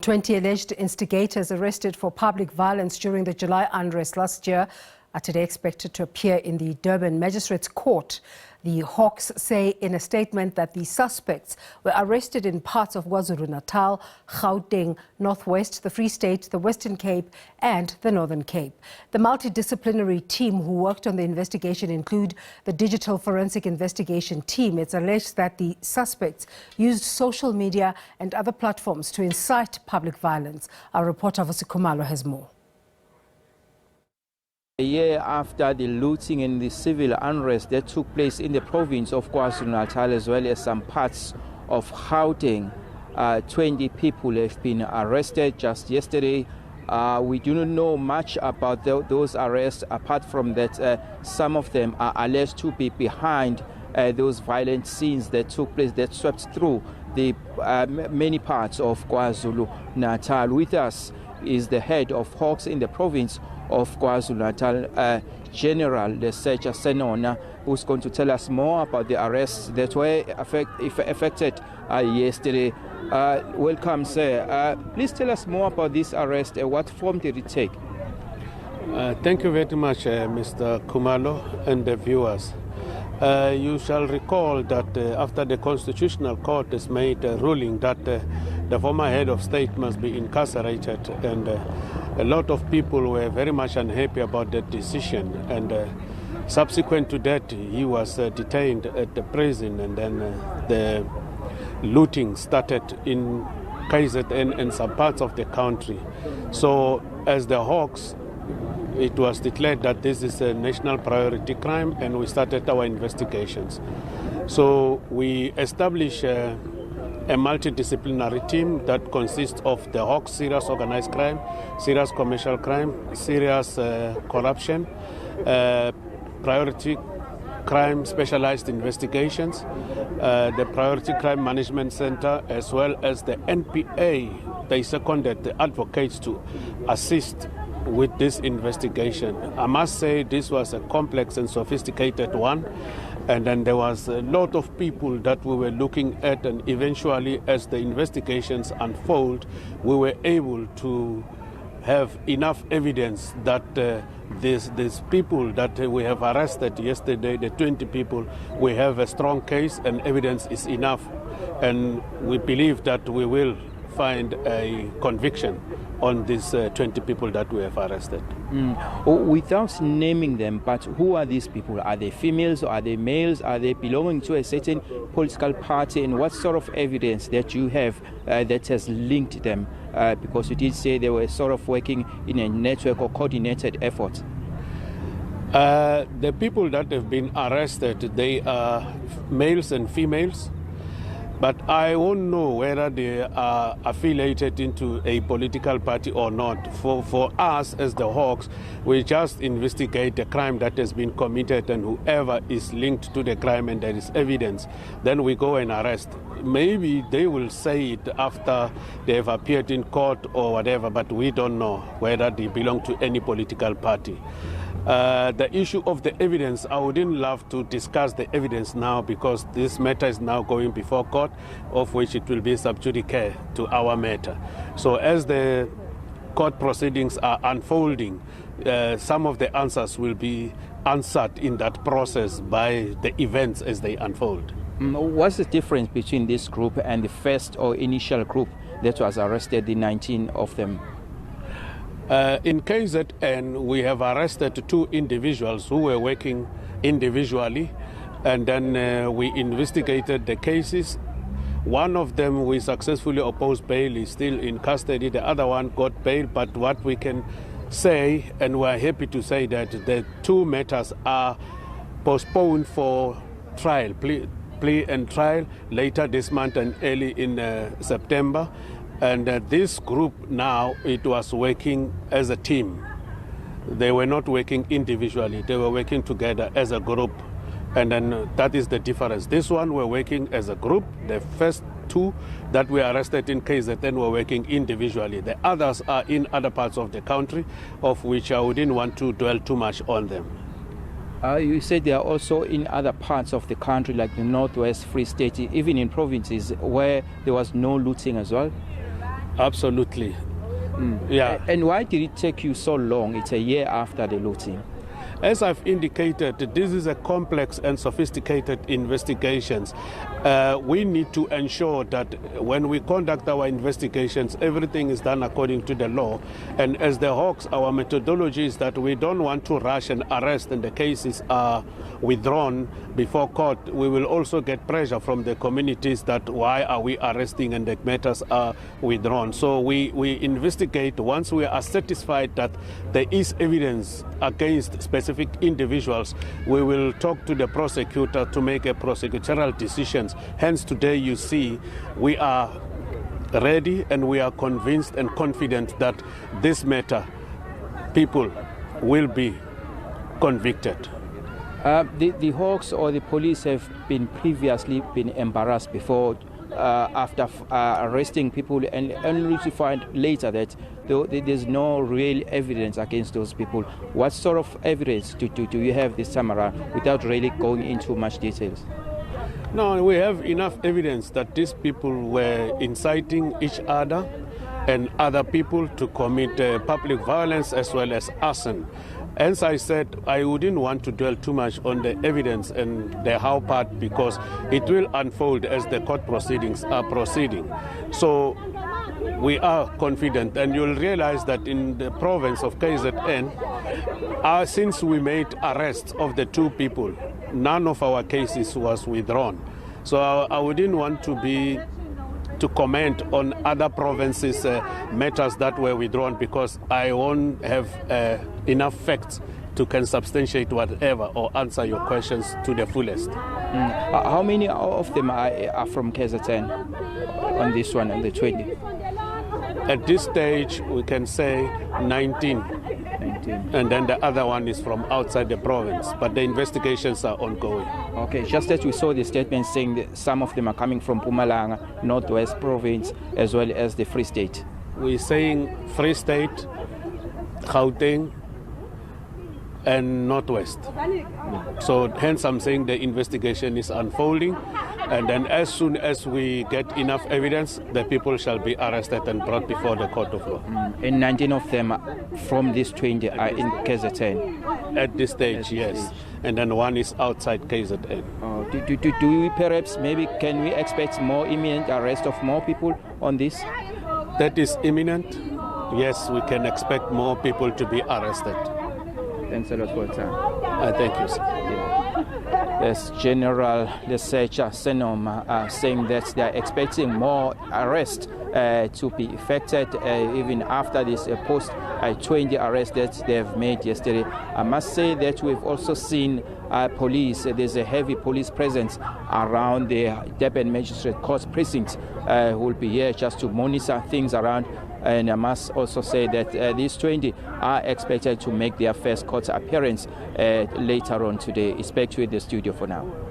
20 alleged instigators arrested for public violence during the July unrest last year are today expected to appear in the Durban Magistrates Court. The Hawks say in a statement that the suspects were arrested in parts of KwaZulu-Natal, Gauteng, Northwest, the Free State, the Western Cape and the Northern Cape. The multidisciplinary team who worked on the investigation include the Digital Forensic Investigation Team. It's alleged that the suspects used social media and other platforms to incite public violence. Our reporter Vasi Khumalo has more. A year after the looting and the civil unrest that took place in the province of KwaZulu-Natal as well as some parts of Gauteng, 20 people have been arrested just yesterday. We do not know much about those arrests, apart from that some of them are alleged to be behind those violent scenes that took place, that swept through the many parts of KwaZulu-Natal. With us is the head of Hawks in the province of KwaZulu-Natal, General Lesecha Senona, who's going to tell us more about the arrests that were affected yesterday. Welcome, sir. Please tell us more about this arrest. What form did it take? Thank you very much, Mr. Khumalo and the viewers. You shall recall that after the Constitutional Court has made a ruling that the former head of state must be incarcerated, and a lot of people were very much unhappy about that decision, and subsequent to that he was detained at the prison, and then the looting started in KZN and some parts of the country. So as the Hawks, it was declared that this is a national priority crime, and we started our investigations. So we established a multidisciplinary team that consists of the Hawks, serious organized crime, serious commercial crime, serious corruption, priority crime specialized investigations, the Priority Crime Management Center, as well as the NPA. They seconded the advocates to assist with this investigation. I must say this was a complex and sophisticated one, and then there was a lot of people that we were looking at, and eventually as the investigations unfold, we were able to have enough evidence that these people that we have arrested yesterday, the 20 people, we have a strong case and evidence is enough, and we believe that we will find a conviction on these 20 people that we have arrested. Without naming them, but who are these people? Are they females or are they males? Are they belonging to a certain political party? And what sort of evidence that you have that has linked them? Because you did say they were sort of working in a network or coordinated effort. The people that have been arrested, they are males and females. But I won't know whether they are affiliated into a political party or not. For us as the Hawks, we just investigate the crime that has been committed, and whoever is linked to the crime and there is evidence, then we go and arrest. Maybe they will say it after they have appeared in court or whatever, but we don't know whether they belong to any political party. The issue of the evidence, I wouldn't love to discuss the evidence now, because this matter is now going before court, of which it will be sub judice to our matter. So as the court proceedings are unfolding, some of the answers will be answered in that process by the events as they unfold. What's the difference between this group and the first or initial group that was arrested, the 19 of them? In KZN, we have arrested 2 individuals who were working individually, and then we investigated the cases. One of them we successfully opposed bail, is still in custody. The other one got bail, but what we can say, and we're happy to say, that the 2 matters are postponed for trial, plea and trial, later this month and early in September. And this group now, it was working as a team. They were not working individually, they were working together as a group. And then that is the difference. This one were working as a group. The first 2 that were arrested in KZN were working individually. The others are in other parts of the country, of which I wouldn't want to dwell too much on them. You said they are also in other parts of the country, like the Northwest, Free State, even in provinces where there was no looting as well? Absolutely. Yeah. And why did it take you so long? It's a year after the looting. As I've indicated, this is a complex and sophisticated investigations. We need to ensure that when we conduct our investigations, everything is done according to the law. And as the Hawks, our methodology is that we don't want to rush and arrest, and the cases are withdrawn before court. We will also get pressure from the communities that why are we arresting and the matters are withdrawn. So we investigate once we are satisfied that there is evidence against specific individuals. We will talk to the prosecutor to make a prosecutorial decisions. Hence today you see we are ready and we are convinced and confident that this matter people will be convicted. The Hawks or the police have been previously been embarrassed before after arresting people and only to find later that there's no real evidence against those people. What sort of evidence do you have this time around without really going into much details? No, we have enough evidence that these people were inciting each other and other people to commit public violence as well as arson. As I said, I wouldn't want to dwell too much on the evidence and the how part because it will unfold as the court proceedings are proceeding. So we are confident, and you'll realize that in the province of KZN, since we made arrests of the two people, none of our cases was withdrawn. So I wouldn't want to comment on other provinces' matters that were withdrawn because I won't have enough facts to can substantiate whatever or answer your questions to the fullest. How many of them are from KZN on this one, on the 20? At this stage, we can say 19. And then the other one is from outside the province, but the investigations are ongoing. Okay, just that we saw the statement saying that some of them are coming from Mpumalanga, Northwest Province, as well as the Free State. We're saying Free State, Gauteng, and Northwest. So hence I'm saying the investigation is unfolding, and then as soon as we get enough evidence, the people shall be arrested and brought before the court of law. And 19 of them from this 20 are in KZN? At this stage, yes. And then one is outside KZN. Do we perhaps, maybe can we expect more imminent arrest of more people on this? That is imminent. Yes, we can expect more people to be arrested. Thanks a lot for your time. Thank you, sir. Yes, General Lesecha Senom saying that they are expecting more arrests to be effected even after this post-20 arrest that they have made yesterday. I must say that we've also seen police. There's a heavy police presence around the Durban Magistrates Court precinct who will be here just to monitor things around. And I must also say that these 20 are expected to make their first court appearance later on today. It's back to the studio for now.